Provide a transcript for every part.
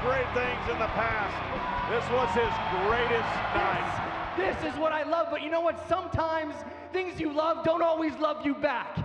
great things in the past. This was his greatest night. This is what I love, but you know what? Sometimes things you love don't always love you back.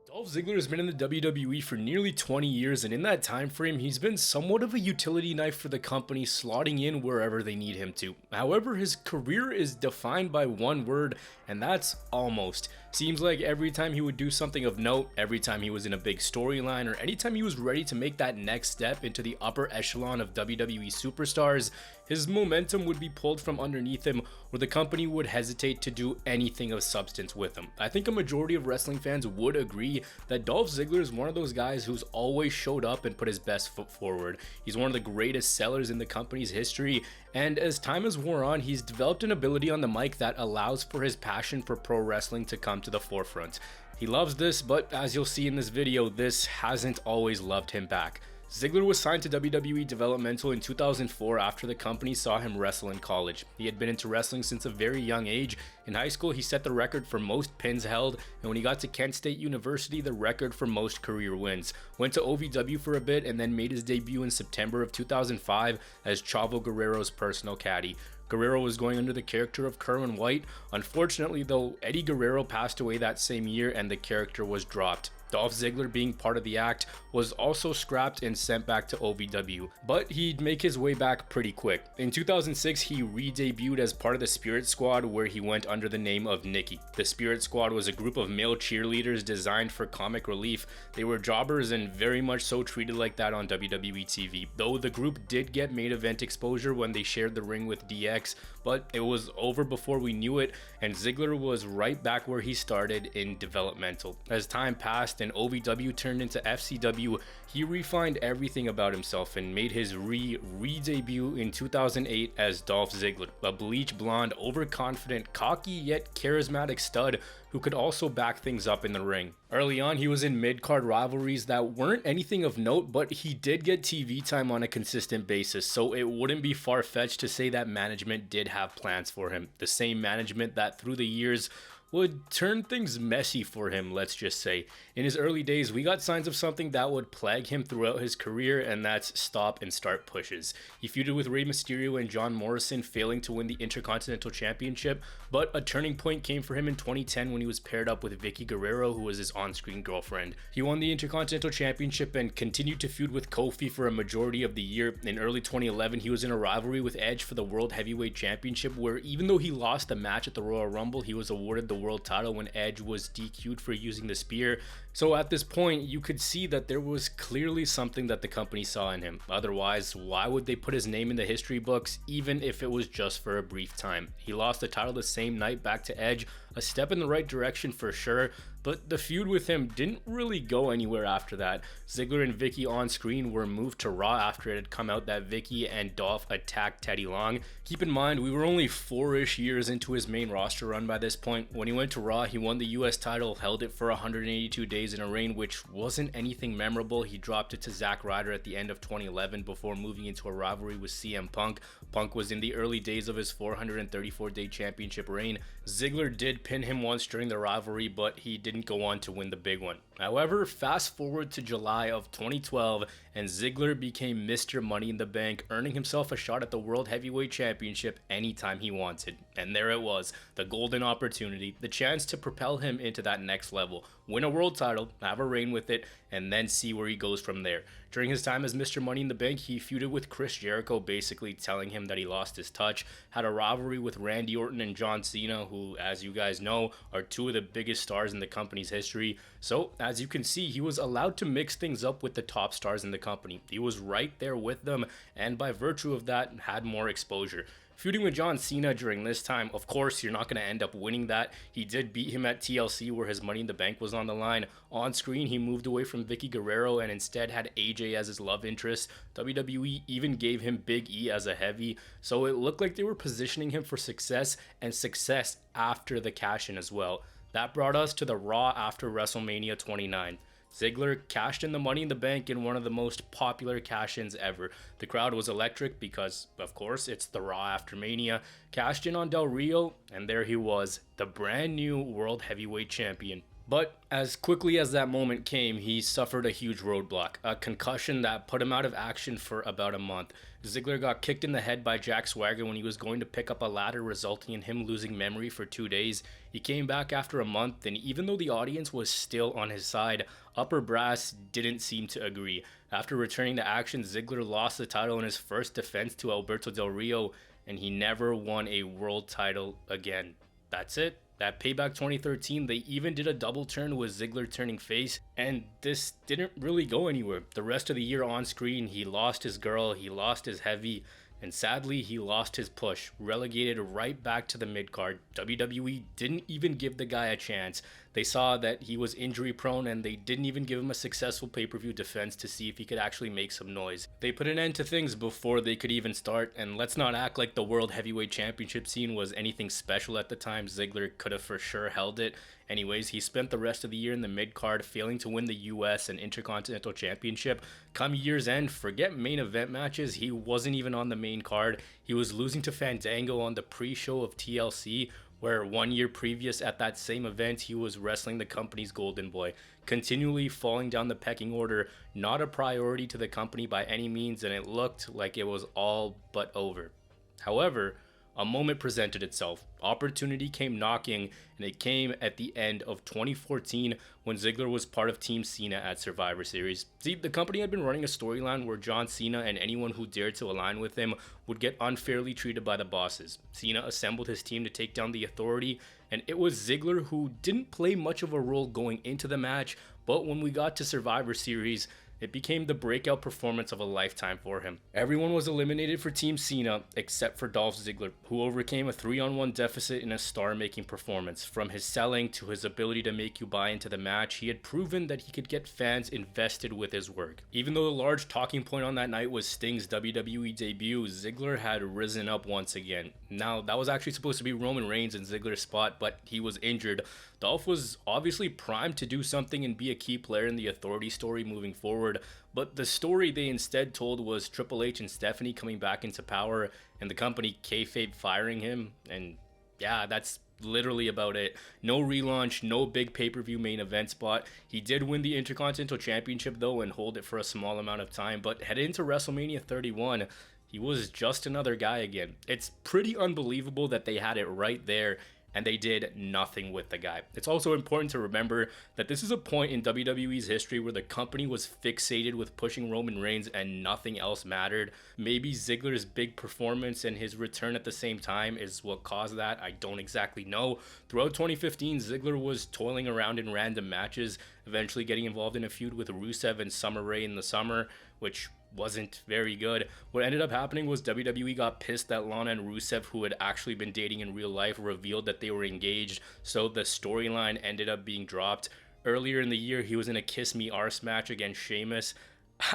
Dolph Ziggler has been in the WWE for nearly 20 years, and in that time frame, he's been somewhat of a utility knife for the company, slotting in wherever they need him to. However, his career is defined by one word, and that's almost. Seems like every time he would do something of note, every time he was in a big storyline, or anytime he was ready to make that next step into the upper echelon of WWE superstars, his momentum would be pulled from underneath him, or the company would hesitate to do anything of substance with him. I think a majority of wrestling fans would agree that Dolph Ziggler is one of those guys who's always showed up and put his best foot forward. He's one of the greatest sellers in the company's history, and as time has worn on, he's developed an ability on the mic that allows for his passion for pro wrestling to come to the forefront. He loves this, but as you'll see in this video, this hasn't always loved him back. Ziggler was signed to WWE Developmental in 2004 after the company saw him wrestle in college. He had been into wrestling since a very young age. In high school, he set the record for most pins held, and when he got to Kent State University, the record for most career wins. Went to OVW for a bit and then made his debut in September of 2005 as Chavo Guerrero's personal caddy. Guerrero was going under the character of Kerwin White. Unfortunately though, Eddie Guerrero passed away that same year and the character was dropped. Dolph Ziggler, being part of the act, was also scrapped and sent back to OVW, but he'd make his way back pretty quick. In 2006, he re-debuted as part of the Spirit Squad, where he went under the name of Nikki. The Spirit Squad was a group of male cheerleaders designed for comic relief. They were jobbers and very much so treated like that on WWE TV, though the group did get main event exposure when they shared the ring with DX, but it was over before we knew it, and Ziggler was right back where he started in developmental. As time passed and OVW turned into FCW, he refined everything about himself and made his re-debut in 2008 as Dolph Ziggler, a bleach blonde, overconfident, cocky yet charismatic stud who could also back things up in the ring. Early on, he was in mid-card rivalries that weren't anything of note, but he did get TV time on a consistent basis, so it wouldn't be far-fetched to say that management did have plans for him. The same management that through the years would turn things messy for him, let's just say. In his early days, we got signs of something that would plague him throughout his career, and that's stop and start pushes. He feuded with Rey Mysterio and John Morrison, failing to win the Intercontinental Championship, but a turning point came for him in 2010 when he was paired up with Vicky Guerrero, who was his on-screen girlfriend. He won the Intercontinental Championship and continued to feud with Kofi for a majority of the year. In early 2011, he was in a rivalry with Edge for the World Heavyweight Championship, where even though he lost the match at the Royal Rumble, he was awarded the world title when Edge was DQ'd for using the spear. So at this point, you could see that there was clearly something that the company saw in him. Otherwise, why would they put his name in the history books, even if it was just for a brief time? He lost the title the same night back to Edge, a step in the right direction for sure, but the feud with him didn't really go anywhere after that. Ziggler and Vicky on screen were moved to Raw after it had come out that Vicky and Dolph attacked Teddy Long. Keep in mind, we were only 4-ish years into his main roster run by this point. When he went to Raw, he won the US title, held it for 182 days in a reign, which wasn't anything memorable. He dropped it to Zack Ryder at the end of 2011 before moving into a rivalry with CM Punk. Punk was in the early days of his 434-day championship reign. Ziggler did pin him once during the rivalry, but he didn't go on to win the big one. However, fast forward to July of 2012, and Ziggler became Mr. Money in the Bank, earning himself a shot at the World Heavyweight Championship anytime he wanted. And there it was, the golden opportunity, the chance to propel him into that next level, win a world title, have a reign with it, and then see where he goes from there. During his time as Mr. Money in the Bank, he feuded with Chris Jericho, basically telling him that he lost his touch, had a rivalry with Randy Orton and John Cena, who, as you guys know, are two of the biggest stars in the company's history. So, as you can see, he was allowed to mix things up with the top stars in the company. He was right there with them, and by virtue of that, had more exposure. Feuding with John Cena during this time, of course, you're not going to end up winning that. He did beat him at TLC, where his Money in the Bank was on the line. On screen, he moved away from Vicky Guerrero and instead had AJ as his love interest. WWE even gave him Big E as a heavy, so it looked like they were positioning him for success, and success after the cash-in as well. That brought us to the Raw after WrestleMania 29. Ziggler cashed in the Money in the Bank in one of the most popular cash-ins ever. The crowd was electric because, of course, it's the Raw after Mania. Cashed in on Del Rio, and there he was, the brand new World Heavyweight Champion. But as quickly as that moment came, he suffered a huge roadblock, a concussion that put him out of action for about a month. Ziggler got kicked in the head by Jack Swagger when he was going to pick up a ladder, resulting in him losing memory for 2 days. He came back after a month, and even though the audience was still on his side, upper brass didn't seem to agree. After returning to action, Ziggler lost the title in his first defense to Alberto Del Rio, and he never won a world title again. That's it. That Payback 2013, they even did a double turn with Ziggler turning face, and this didn't really go anywhere. The rest of the year on screen, he lost his girl, he lost his heavy, and sadly, he lost his push, relegated right back to the mid-card. WWE didn't even give the guy a chance. They saw that he was injury prone and they didn't even give him a successful pay-per-view defense to see if he could actually make some noise. They put an end to things before they could even start, and let's not act like the World Heavyweight Championship scene was anything special at the time. Ziggler could have for sure held it. Anyways, he spent the rest of the year in the mid-card, failing to win the US and Intercontinental Championship. Come year's end, forget main event matches, he wasn't even on the main card. He was losing to Fandango on the pre-show of TLC, where 1 year previous at that same event, he was wrestling the company's golden boy, continually falling down the pecking order, not a priority to the company by any means, and it looked like it was all but over. However, a moment presented itself. Opportunity came knocking, and it came at the end of 2014 when Ziggler was part of Team Cena at Survivor Series. See, the company had been running a storyline where John Cena and anyone who dared to align with him would get unfairly treated by the bosses. Cena assembled his team to take down the Authority, and it was Ziggler who didn't play much of a role going into the match, but when we got to Survivor Series, it became the breakout performance of a lifetime for him. Everyone was eliminated for Team Cena except for Dolph Ziggler, who overcame a 3-on-1 deficit in a star-making performance. From his selling to his ability to make you buy into the match, he had proven that he could get fans invested with his work. Even though the large talking point on that night was Sting's WWE debut, Ziggler had risen up once again. Now, that was actually supposed to be Roman Reigns in Ziggler's spot, but he was injured. Dolph was obviously primed to do something and be a key player in the Authority story moving forward, but the story they instead told was Triple H and Stephanie coming back into power and the company kayfabe firing him, and yeah, that's literally about it. No relaunch, no big pay-per-view main event spot. He did win the Intercontinental Championship though and hold it for a small amount of time, but headed into WrestleMania 31, he was just another guy again. It's pretty unbelievable that they had it right there and they did nothing with the guy. It's also important to remember that this is a point in WWE's history where the company was fixated with pushing Roman Reigns and nothing else mattered. Maybe Ziggler's big performance and his return at the same time is what caused that. I don't exactly know. Throughout 2015, Ziggler was toiling around in random matches, eventually getting involved in a feud with Rusev and Summer Rae in the summer, which wasn't very good. What ended up happening was WWE got pissed that Lana and Rusev, who had actually been dating in real life, revealed that they were engaged, so the storyline ended up being dropped. Earlier in the year, he was in a Kiss Me Arse match against Sheamus.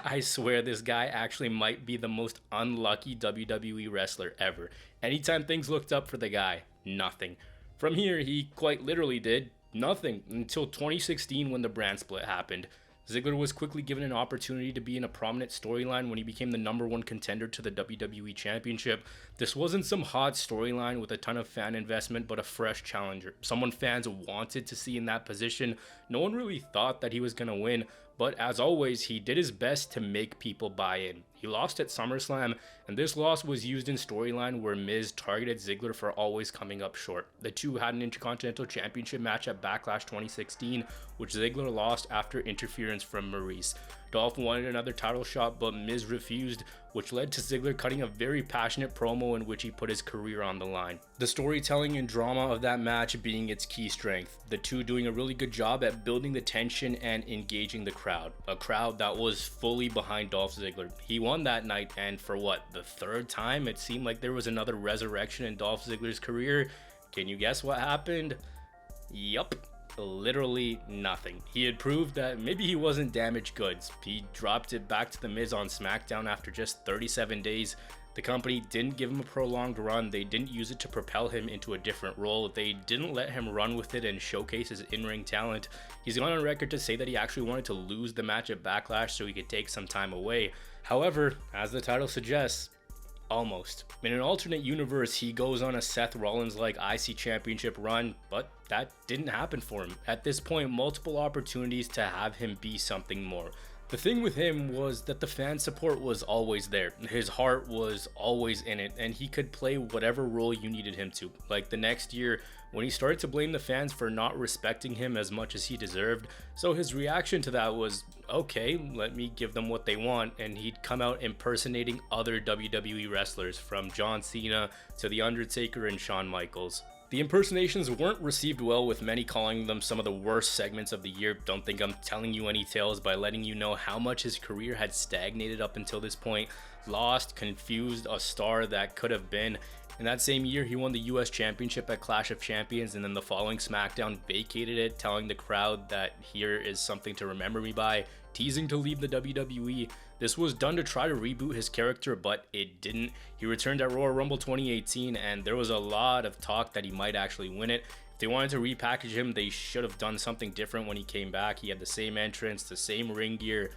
I swear this guy actually might be the most unlucky WWE wrestler ever. Anytime things looked up for the guy, nothing. From here, he quite literally did nothing until 2016 when the brand split happened. Ziggler was quickly given an opportunity to be in a prominent storyline when he became the #1 contender to the WWE Championship. This wasn't some hot storyline with a ton of fan investment, but a fresh challenger. Someone fans wanted to see in that position. No one really thought that he was going to win, but as always, he did his best to make people buy in. He lost at SummerSlam, and this loss was used in storyline where Miz targeted Ziggler for always coming up short. The two had an Intercontinental Championship match at Backlash 2016, which Ziggler lost after interference from Maurice. Dolph wanted another title shot, but Miz refused, which led to Ziggler cutting a very passionate promo in which he put his career on the line. The storytelling and drama of that match being its key strength, the two doing a really good job at building the tension and engaging the crowd. A crowd that was fully behind Dolph Ziggler. He won that night, and for what, the third time? It seemed like there was another resurrection in Dolph Ziggler's career. Can you guess what happened? Yup. Literally nothing. He had proved that maybe he wasn't damaged goods. He dropped it back to The Miz on SmackDown after just 37 days, The company didn't give him a prolonged run. They didn't use it to propel him into a different role. They didn't let him run with it and showcase his in-ring talent. He's gone on record to say that he actually wanted to lose the match at Backlash so he could take some time away. However, as the title suggests, almost. In an alternate universe, he goes on a Seth Rollins-like IC Championship run, but that didn't happen for him. At this point, multiple opportunities to have him be something more. The thing with him was that the fan support was always there. His heart was always in it, and he could play whatever role you needed him to. Like the next year, when he started to blame the fans for not respecting him as much as he deserved. So his reaction to that was, okay, let me give them what they want, and he'd come out impersonating other WWE wrestlers, from John Cena to The Undertaker and Shawn Michaels. The impersonations weren't received well, with many calling them some of the worst segments of the year. Don't think I'm telling you any tales by letting you know how much his career had stagnated up until this point. Lost, confused, a star that could have been. In that same year, he won the US Championship at Clash of Champions, and then the following SmackDown vacated it, telling the crowd that here is something to remember me by, teasing to leave the WWE. This was done to try to reboot his character, but it didn't. He returned at Royal Rumble 2018, and there was a lot of talk that he might actually win it. If they wanted to repackage him, they should have done something different when he came back. He had the same entrance, the same ring gear.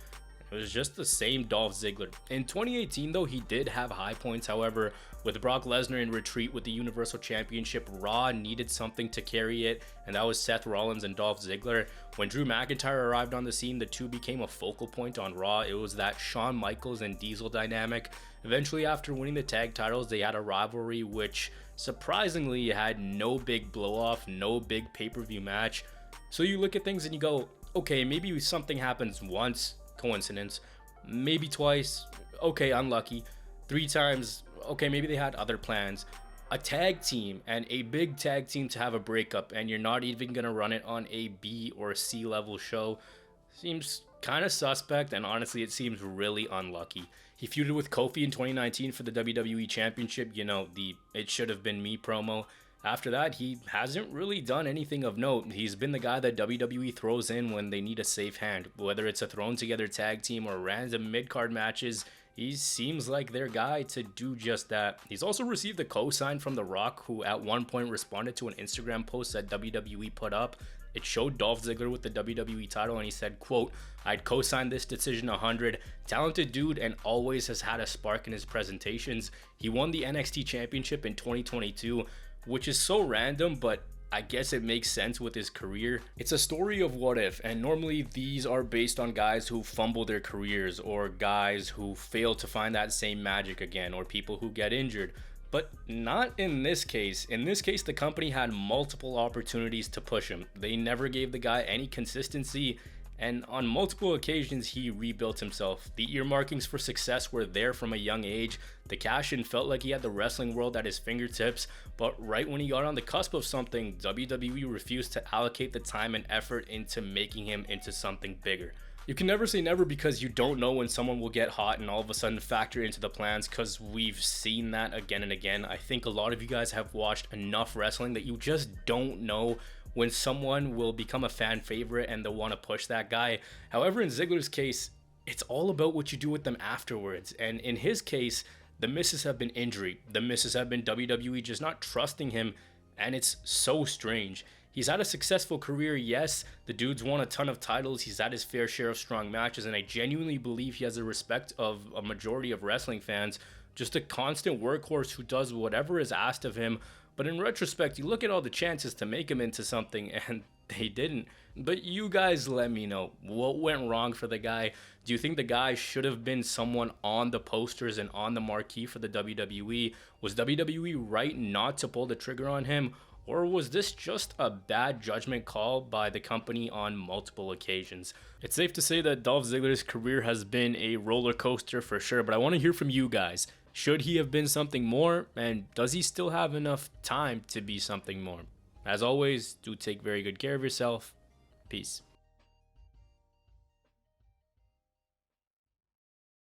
It was just the same Dolph Ziggler. In 2018, though, he did have high points. However, with Brock Lesnar in retreat with the Universal Championship, Raw needed something to carry it, and that was Seth Rollins and Dolph Ziggler. When Drew McIntyre arrived on the scene, the two became a focal point on Raw. It was that Shawn Michaels and Diesel dynamic. Eventually, after winning the tag titles, they had a rivalry which surprisingly had no big blow-off, no big pay-per-view match. So you look at things and you go, okay, maybe something happens once, coincidence, maybe twice, okay, unlucky, 3 times, okay, maybe they had other plans. A tag team, and a big tag team, to have a breakup, and you're not even gonna run it on a B or C level show, seems kind of suspect, and honestly it seems really unlucky. He feuded with Kofi in 2019 for the WWE Championship, you know, the "it should have been me" promo. After that, he hasn't really done anything of note. He's been the guy that WWE throws in when they need a safe hand, whether it's a thrown together tag team or random mid-card matches. He seems like their guy to do just that. He's also received a co-sign from The Rock, who at one point responded to an Instagram post that WWE put up. It showed Dolph Ziggler with the WWE title, and he said, quote, "I'd co-sign this decision 100. Talented dude and always has had a spark in his presentations. He won the NXT Championship in 2022, which is so random, but I guess it makes sense with his career. It's a story of what if, and normally these are based on guys who fumble their careers, or guys who fail to find that same magic again, or people who get injured. But not in this case. In this case, the company had multiple opportunities to push him. They never gave the guy any consistency, and on multiple occasions he rebuilt himself. The earmarkings for success were there from a young age. The cash-in felt like he had the wrestling world at his fingertips, but right when he got on the cusp of something, WWE refused to allocate the time and effort into making him into something bigger. You can never say never, because you don't know when someone will get hot and all of a sudden factor into the plans, because we've seen that again and again. I think a lot of you guys have watched enough wrestling that you just don't know when someone will become a fan favorite and they'll want to push that guy. However, in Ziggler's case, it's all about what you do with them afterwards. And in his case, the misses have been injury. The misses have been WWE just not trusting him, and it's so strange. He's had a successful career, yes. The dude's won a ton of titles. He's had his fair share of strong matches, and I genuinely believe he has the respect of a majority of wrestling fans. Just a constant workhorse who does whatever is asked of him. But in retrospect, you look at all the chances to make him into something, and they didn't. But you guys let me know, what went wrong for the guy? Do you think the guy should have been someone on the posters and on the marquee for the WWE? Was WWE right not to pull the trigger on him? Or was this just a bad judgment call by the company on multiple occasions? It's safe to say that Dolph Ziggler's career has been a roller coaster for sure, but I want to hear from you guys. Should he have been something more? And does he still have enough time to be something more? As always, do take very good care of yourself. Peace.